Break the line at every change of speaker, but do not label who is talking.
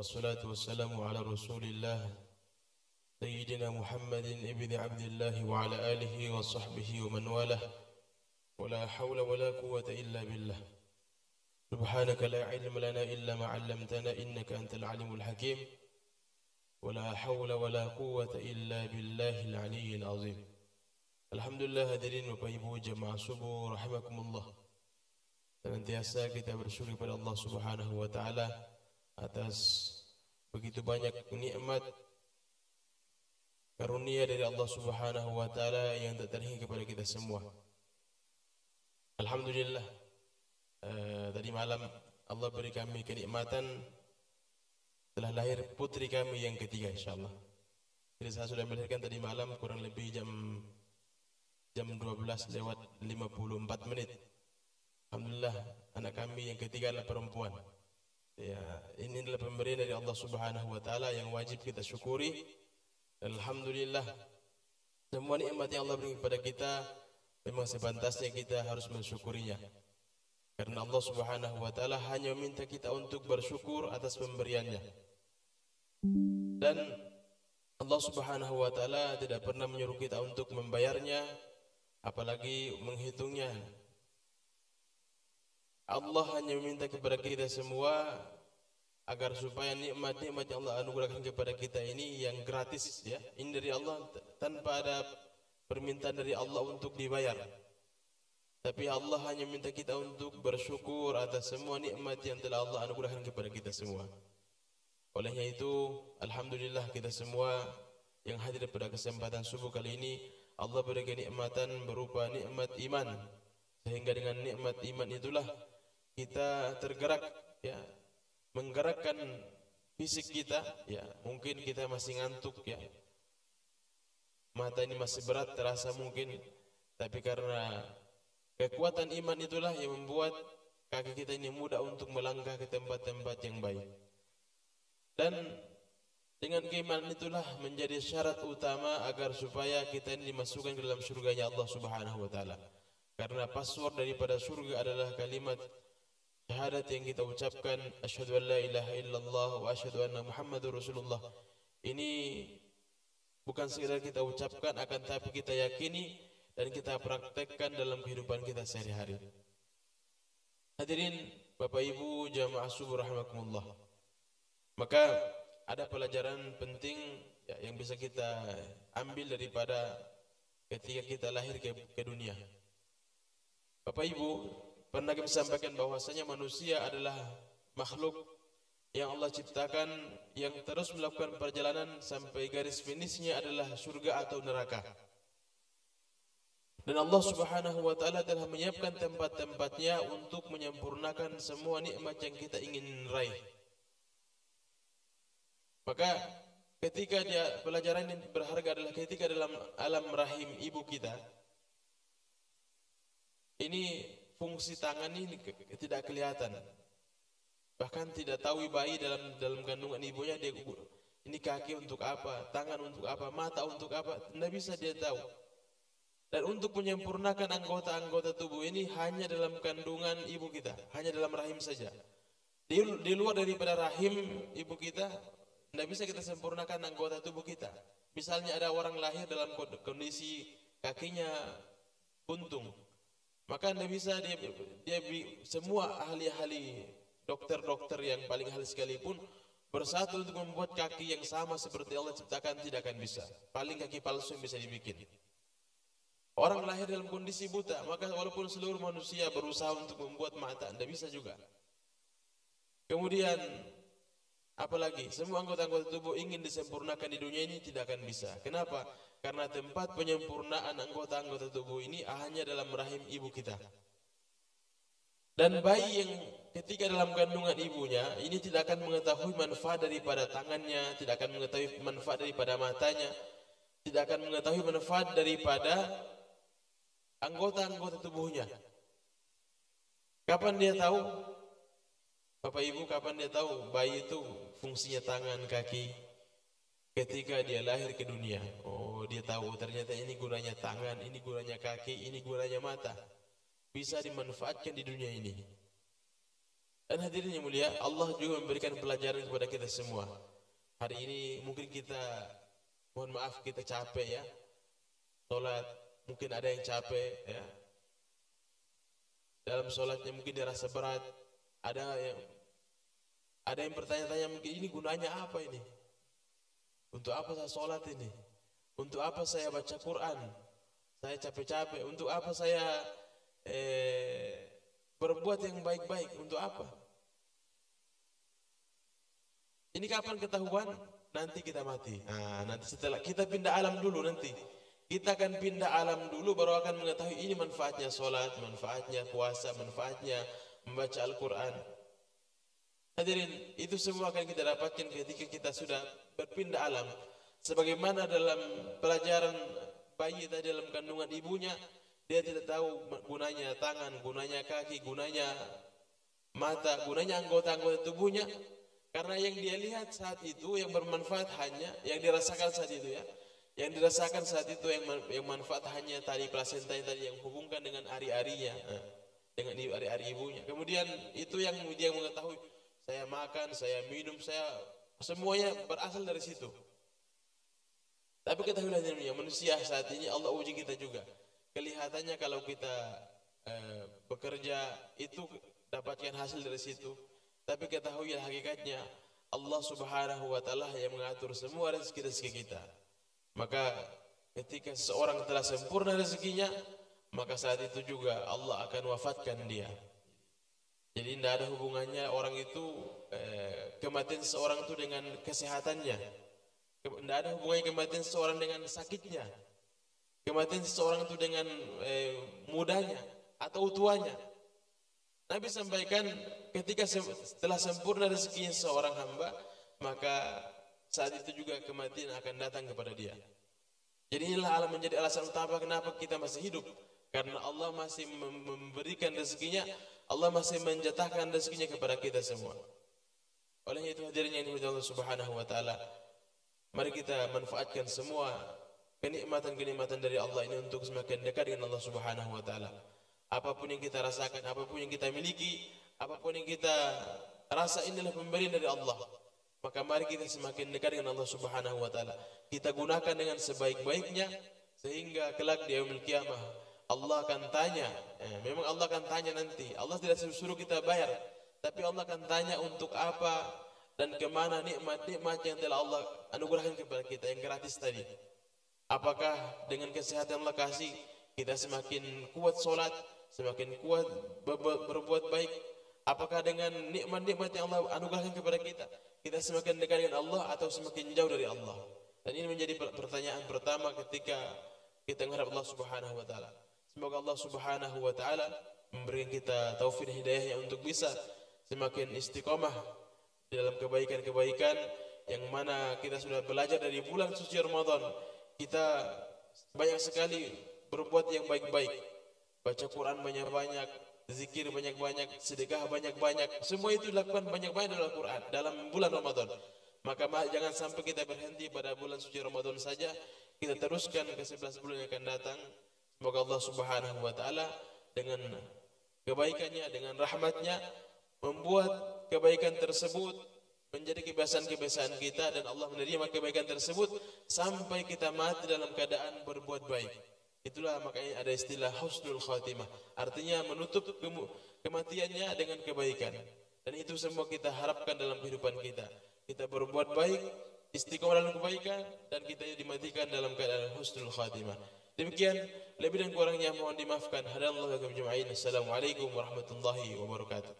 والصلاة والسلام على رسول الله سيدنا محمد ابن عبد الله وعلى آله وصحبه ومن والاه ولا حول ولا قوة إلا بالله سبحانك لا علم لنا إلا ما علمتنا إنك أنت العليم الحكيم ولا حول ولا قوة إلا بالله العلي العظيم. Alhamdulillah hadirin Bapak Ibu jemaah subuh rahimakumullah. Senantiasa kita bersyukur kepada Allah Subhanahu wa taala atas begitu banyak nikmat karunia dari Allah Subhanahu wa taala yang tak terhingga kepada kita semua. Alhamdulillah tadi malam Allah beri kami kenikmatan telah lahir putri kami yang ketiga insyaallah. Jadi saya sudah melahirkan tadi malam kurang lebih jam 12 lewat 54 menit. Alhamdulillah anak kami yang ketiga adalah perempuan. Ya, ini adalah pemberian dari Allah Subhanahu wa taala yang wajib kita syukuri. Alhamdulillah. Semua nikmat yang Allah beri kepada kita memang sepantasnya kita harus mensyukurinya. Karena Allah Subhanahu wa taala hanya meminta kita untuk bersyukur atas pemberiannya. Dan Allah Subhanahu wa taala tidak pernah menyuruh kita untuk membayarnya apalagi menghitungnya. Allah hanya meminta kepada kita semua agar supaya nikmat-nikmat yang Allah anugerahkan kepada kita ini yang gratis ya, ini dari Allah tanpa ada permintaan dari Allah untuk dibayar. Tapi Allah hanya minta kita untuk bersyukur atas semua nikmat yang telah Allah anugerahkan kepada kita semua. Olehnya itu, alhamdulillah kita semua yang hadir pada kesempatan subuh kali ini Allah beri kenikmatan berupa nikmat iman, sehingga dengan nikmat iman itulah kita tergerak ya, menggerakkan fisik kita ya. Mungkin kita masih ngantuk ya, mata ini masih berat terasa mungkin, tapi karena kekuatan iman itulah yang membuat kaki kita ini mudah untuk melangkah ke tempat-tempat yang baik. Dan dengan keimanan itulah menjadi syarat utama agar supaya kita ini dimasukkan ke dalam surganya Allah Subhanahu wa taala. Karena password daripada surga adalah kalimat syahadat yang kita ucapkan, asyhadu an la ilaha illallah wa asyhadu anna muhammadur rasulullah. Ini bukan sekedar kita ucapkan, akan tapi kita yakini dan kita praktekkan dalam kehidupan kita sehari-hari. Hadirin Bapak Ibu jamaah subuh rahimakumullah. Maka ada pelajaran penting ya, yang bisa kita ambil daripada ketika kita lahir ke dunia. Bapak Ibu, pernah kami sampaikan bahwasanya manusia adalah makhluk yang Allah ciptakan yang terus melakukan perjalanan sampai garis finishnya adalah surga atau neraka. Dan Allah Subhanahu wa taala telah menyiapkan tempat-tempatnya untuk menyempurnakan semua nikmat yang kita ingin raih. Maka ketika pelajaran yang berharga adalah ketika dalam alam rahim ibu kita, ini fungsi tangan ini tidak kelihatan. Bahkan tidak tahu bayi dalam kandungan ibunya dia ini kaki untuk apa, tangan untuk apa, mata untuk apa, tidak bisa dia tahu. Dan untuk menyempurnakan anggota-anggota tubuh ini hanya dalam kandungan ibu kita, hanya dalam rahim saja. Di luar daripada rahim ibu kita tidak bisa kita sempurnakan anggota tubuh kita. Misalnya ada orang lahir dalam kondisi kakinya buntung, maka tidak bisa dia semua ahli-ahli dokter-dokter yang paling ahli sekalipun bersatu untuk membuat kaki yang sama seperti Allah ciptakan tidak akan bisa. Paling kaki palsu yang bisa dibikin. Orang lahir dalam kondisi buta, maka walaupun seluruh manusia berusaha untuk membuat mata, tidak bisa juga. Kemudian apalagi semua anggota-anggota tubuh ingin disempurnakan di dunia ini tidak akan bisa. Kenapa? Karena tempat penyempurnaan anggota-anggota tubuh ini hanya dalam rahim ibu kita. Dan bayi yang ketika dalam kandungan ibunya ini tidak akan mengetahui manfaat daripada tangannya, tidak akan mengetahui manfaat daripada matanya, tidak akan mengetahui manfaat daripada anggota-anggota tubuhnya. Kapan dia tahu? Bapak Ibu, kapan dia tahu bayi itu fungsinya tangan, kaki? Ketika dia lahir ke dunia. Oh, dia tahu ternyata ini gunanya tangan, ini gunanya kaki, ini gunanya mata. Bisa dimanfaatkan di dunia ini. Dan hadirin yang mulia, Allah juga memberikan pelajaran kepada kita semua. Hari ini mungkin kita, mohon maaf, kita capek ya, sholat, mungkin ada yang capek ya, dalam sholatnya mungkin dirasa berat, ada yang bertanya-tanya mungkin ini gunanya apa ini? Untuk apa saya sholat ini? Untuk apa saya baca Quran? Saya capek-capek. Untuk apa saya berbuat yang baik-baik? Untuk apa? Ini kapan ketahuan? Nanti kita mati. Nah, nanti setelah kita pindah alam dulu nanti. Kita akan pindah alam dulu baru akan mengetahui ini manfaatnya sholat, manfaatnya puasa, manfaatnya membaca Al-Quran. Hadirin, itu semua akan kita dapatkan ketika kita sudah berpindah alam. Sebagaimana dalam pelajaran bayi tadi dalam kandungan ibunya, dia tidak tahu gunanya tangan, gunanya kaki, gunanya mata, gunanya anggota-anggota tubuhnya. Karena yang dia lihat saat itu yang bermanfaat hanya, yang dirasakan saat itu ya, yang dirasakan saat itu yang manfaat hanya tali plasenta tadi yang hubungkan dengan ari-arinya, dengan ari-ari ibunya. Kemudian itu yang dia mengetahui, saya makan, saya minum, saya semuanya berasal dari situ. Tapi ketahuilah ya, manusia saat ini Allah uji kita juga. Kelihatannya kalau kita bekerja itu dapatkan hasil dari situ. Tapi ketahuilah hakikatnya Allah Subhanahu wa taala yang mengatur semua rezeki-rezeki kita. Maka ketika seseorang telah sempurna rezekinya, maka saat itu juga Allah akan wafatkan dia. Jadi tidak ada hubungannya orang itu kematian seseorang itu dengan kesehatannya. Tidak ada hubungannya kematian seseorang dengan sakitnya. Kematian seseorang itu dengan mudanya atau tuanya. Nabi sampaikan ketika setelah sempurna rezekinya seorang hamba, maka saat itu juga kematian akan datang kepada dia. Jadi inilah menjadi alasan utama kenapa kita masih hidup. Karena Allah masih memberikan rezekinya, Allah masih menjatahkan rezekinya kepada kita semua. Oleh itu hadirin yang dimuliakan Allah Subhanahu wa taala, mari kita manfaatkan semua kenikmatan-kenikmatan dari Allah ini untuk semakin dekat dengan Allah Subhanahu wa taala. Apapun yang kita rasakan, apapun yang kita miliki, apapun yang kita rasa inilah pemberian dari Allah. Maka mari kita semakin dekat dengan Allah Subhanahu wa taala. Kita gunakan dengan sebaik-baiknya sehingga kelak di yaumil qiyamah Allah akan tanya. Memang Allah akan tanya nanti. Allah tidak suruh kita bayar, tapi Allah akan tanya untuk apa dan kemana nikmat-nikmat yang telah Allah anugerahkan kepada kita yang gratis tadi. Apakah dengan kesehatan Allah kasih kita semakin kuat sholat, semakin kuat berbuat baik? Apakah dengan nikmat-nikmat yang Allah anugerahkan kepada kita, kita semakin dekat dengan Allah atau semakin jauh dari Allah? Dan ini menjadi pertanyaan pertama ketika kita menghadap Allah Subhanahu wa taala. Semoga Allah Subhanahu wa taala memberikan kita taufik dan hidayahnya untuk bisa semakin istiqomah di dalam kebaikan-kebaikan yang mana kita sudah belajar dari bulan suci Ramadan. Kita banyak sekali berbuat yang baik-baik, baca Quran banyak-banyak, zikir banyak-banyak, sedekah banyak-banyak, semua itu dilakukan banyak-banyak dalam Quran dalam bulan Ramadan. Maka jangan sampai kita berhenti pada bulan suci Ramadan saja, kita teruskan ke 11 bulan yang akan datang. Semoga Allah Subhanahu wa taala dengan kebaikannya, dengan rahmatnya membuat kebaikan tersebut menjadi kebiasaan-kebiasaan kita, dan Allah menerima kebaikan tersebut sampai kita mati dalam keadaan berbuat baik. Itulah makanya ada istilah husnul khatimah, artinya menutup kematiannya dengan kebaikan. Dan itu semua kita harapkan dalam kehidupan kita. Kita berbuat baik, istiqomah dalam kebaikan, dan kita dimatikan dalam keadaan husnul khatimah. Demikian, lebih dan kurangnya mohon dimaafkan. Hadallahu wa iyyakum ajma'in. Assalamualaikum warahmatullahi wabarakatuh.